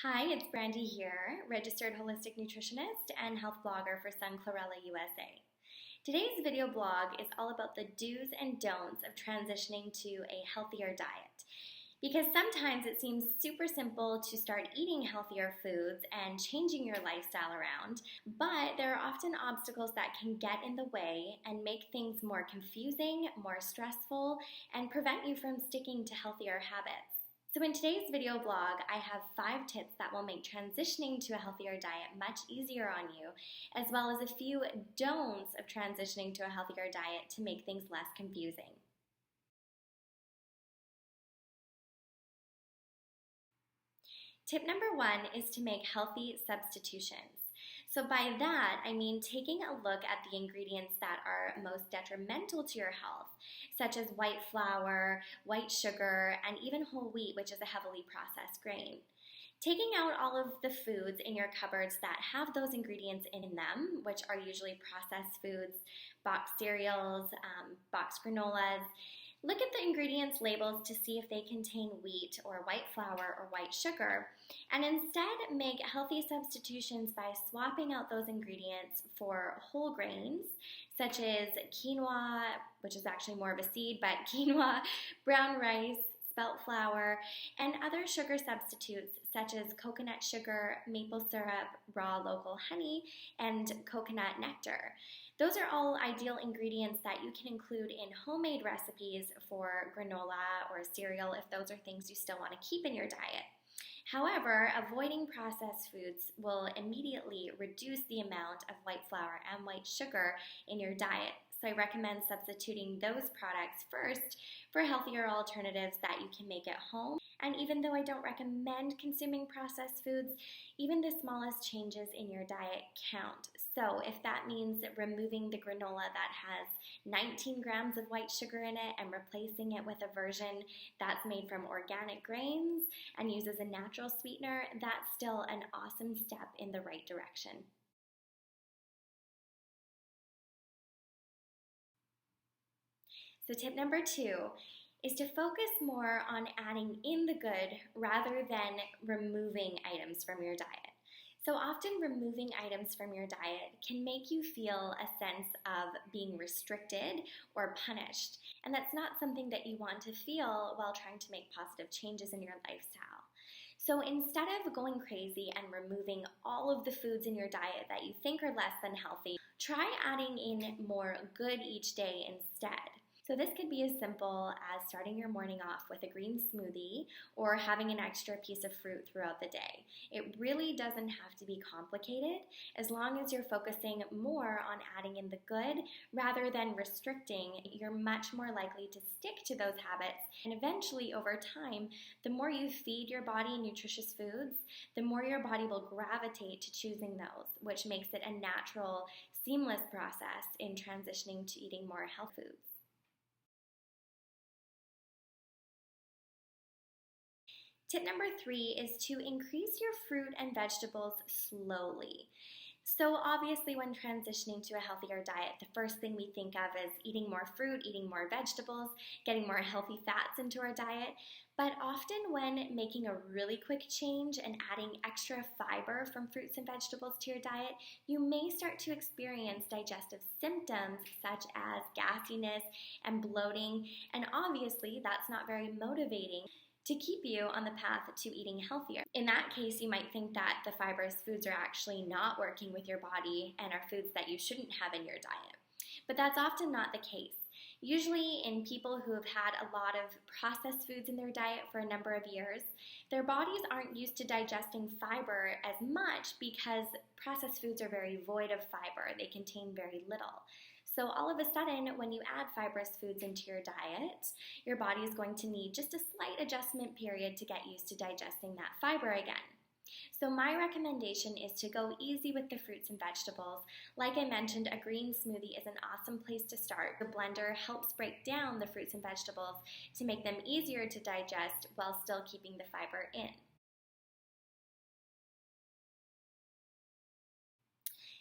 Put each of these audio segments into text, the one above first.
Hi, it's Brandy here, registered holistic nutritionist and health blogger for Chlorella USA. Today's video blog is all about the do's and don'ts of transitioning to a healthier diet. Because sometimes it seems super simple to start eating healthier foods and changing your lifestyle around, but there are often obstacles that can get in the way and make things more confusing, more stressful, and prevent you from sticking to healthier habits. So in today's video blog, I have 5 tips that will make transitioning to a healthier diet much easier on you, as well as a few don'ts of transitioning to a healthier diet to make things less confusing. Tip number 1 is to make healthy substitutions. So by that, I mean taking a look at the ingredients that are most detrimental to your health, such as white flour, white sugar, and even whole wheat, which is a heavily processed grain. Taking out all of the foods in your cupboards that have those ingredients in them, which are usually processed foods, boxed cereals, boxed granolas. Look at the ingredients labels to see if they contain wheat or white flour or white sugar, and instead make healthy substitutions by swapping out those ingredients for whole grains, such as quinoa, which is actually more of a seed, but quinoa, brown rice, spelt flour, and other sugar substitutes such as coconut sugar, maple syrup, raw local honey, and coconut nectar. Those are all ideal ingredients that you can include in homemade recipes for granola or cereal if those are things you still want to keep in your diet. However, avoiding processed foods will immediately reduce the amount of white flour and white sugar in your diet. So I recommend substituting those products first for healthier alternatives that you can make at home. And even though I don't recommend consuming processed foods, even the smallest changes in your diet count. So if that means removing the granola that has 19 grams of white sugar in it and replacing it with a version that's made from organic grains and uses a natural sweetener, that's still an awesome step in the right direction. So tip number 2 is to focus more on adding in the good rather than removing items from your diet. So often removing items from your diet can make you feel a sense of being restricted or punished, and that's not something that you want to feel while trying to make positive changes in your lifestyle. So instead of going crazy and removing all of the foods in your diet that you think are less than healthy, try adding in more good each day instead. So this could be as simple as starting your morning off with a green smoothie or having an extra piece of fruit throughout the day. It really doesn't have to be complicated as long as you're focusing more on adding in the good rather than restricting. You're much more likely to stick to those habits, and eventually over time, the more you feed your body nutritious foods, the more your body will gravitate to choosing those, which makes it a natural, seamless process in transitioning to eating more healthy foods. Tip number 3 is to increase your fruit and vegetables slowly. So obviously when transitioning to a healthier diet, the first thing we think of is eating more fruit, eating more vegetables, getting more healthy fats into our diet. But often when making a really quick change and adding extra fiber from fruits and vegetables to your diet, you may start to experience digestive symptoms such as gassiness and bloating, and obviously that's not very motivating to keep you on the path to eating healthier. In that case, you might think that the fibrous foods are actually not working with your body and are foods that you shouldn't have in your diet. But that's often not the case. Usually in people who have had a lot of processed foods in their diet for a number of years, their bodies aren't used to digesting fiber as much because processed foods are very void of fiber. They contain very little. So all of a sudden, when you add fibrous foods into your diet, your body is going to need just a slight adjustment period to get used to digesting that fiber again. So my recommendation is to go easy with the fruits and vegetables. Like I mentioned, a green smoothie is an awesome place to start. The blender helps break down the fruits and vegetables to make them easier to digest while still keeping the fiber in.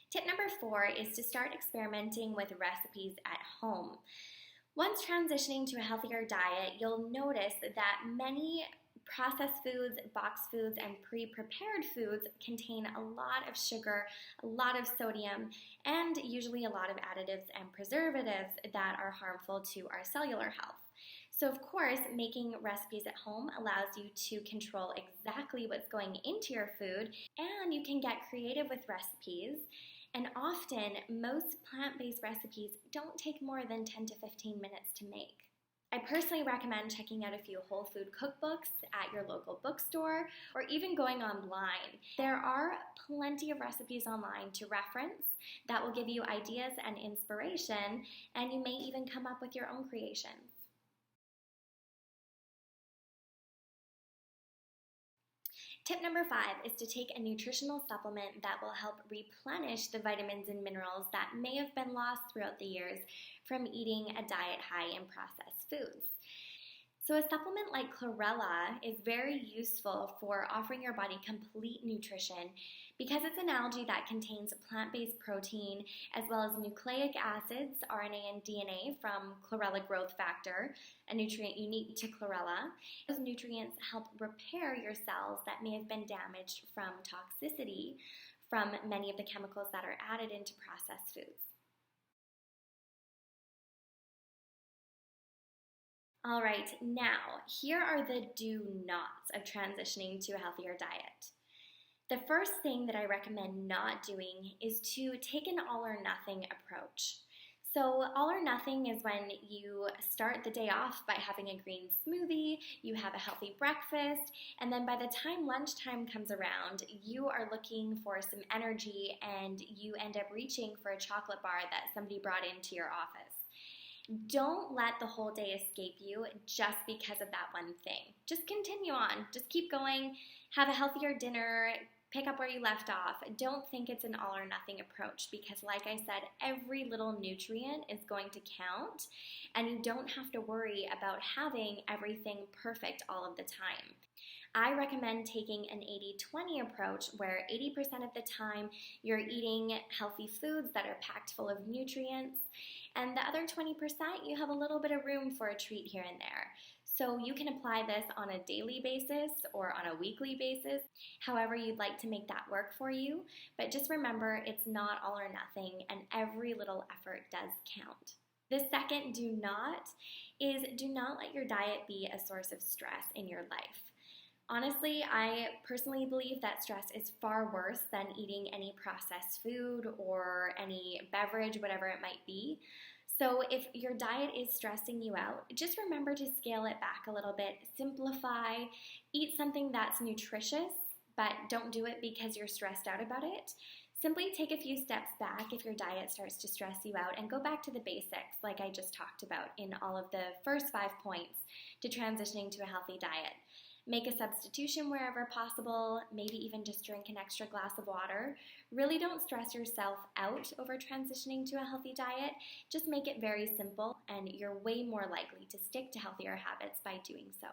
Tip number 4 is to start experimenting with recipes at home. Once transitioning to a healthier diet, you'll notice that many Processed foods, boxed foods, and pre-prepared foods contain a lot of sugar, a lot of sodium, and usually a lot of additives and preservatives that are harmful to our cellular health. So of course, making recipes at home allows you to control exactly what's going into your food, and you can get creative with recipes. And often, most plant-based recipes don't take more than 10 to 15 minutes to make. I personally recommend checking out a few whole food cookbooks at your local bookstore or even going online. There are plenty of recipes online to reference that will give you ideas and inspiration, and you may even come up with your own creations. Tip number 5 is to take a nutritional supplement that will help replenish the vitamins and minerals that may have been lost throughout the years from eating a diet high in processed foods. So a supplement like Chlorella is very useful for offering your body complete nutrition because it's an algae that contains plant-based protein as well as nucleic acids, RNA and DNA from Chlorella growth factor, a nutrient unique to Chlorella. Those nutrients help repair your cells that may have been damaged from toxicity from many of the chemicals that are added into processed foods. All right, now here are the do-nots of transitioning to a healthier diet. The first thing that I recommend not doing is to take an all-or-nothing approach. So all or nothing is when you start the day off by having a green smoothie, you have a healthy breakfast, and then by the time lunchtime comes around, you are looking for some energy and you end up reaching for a chocolate bar that somebody brought into your office. Don't let the whole day escape you just because of that one thing. Just continue on. Just keep going. Have a healthier dinner. Pick up where you left off. Don't think it's an all or nothing approach because, like I said, every little nutrient is going to count, and you don't have to worry about having everything perfect all of the time. I recommend taking an 80-20 approach where 80% of the time you're eating healthy foods that are packed full of nutrients, and the other 20% you have a little bit of room for a treat here and there. So you can apply this on a daily basis or on a weekly basis, however you'd like to make that work for you. But just remember, it's not all or nothing, and every little effort does count. The second do not is do not let your diet be a source of stress in your life. Honestly, I personally believe that stress is far worse than eating any processed food or any beverage, whatever it might be. So if your diet is stressing you out, just remember to scale it back a little bit, simplify, eat something that's nutritious, but don't do it because you're stressed out about it. Simply take a few steps back if your diet starts to stress you out and go back to the basics like I just talked about in all of the first 5 points to transitioning to a healthy diet. Make a substitution wherever possible, maybe even just drink an extra glass of water. Really don't stress yourself out over transitioning to a healthy diet. Just make it very simple, and you're way more likely to stick to healthier habits by doing so.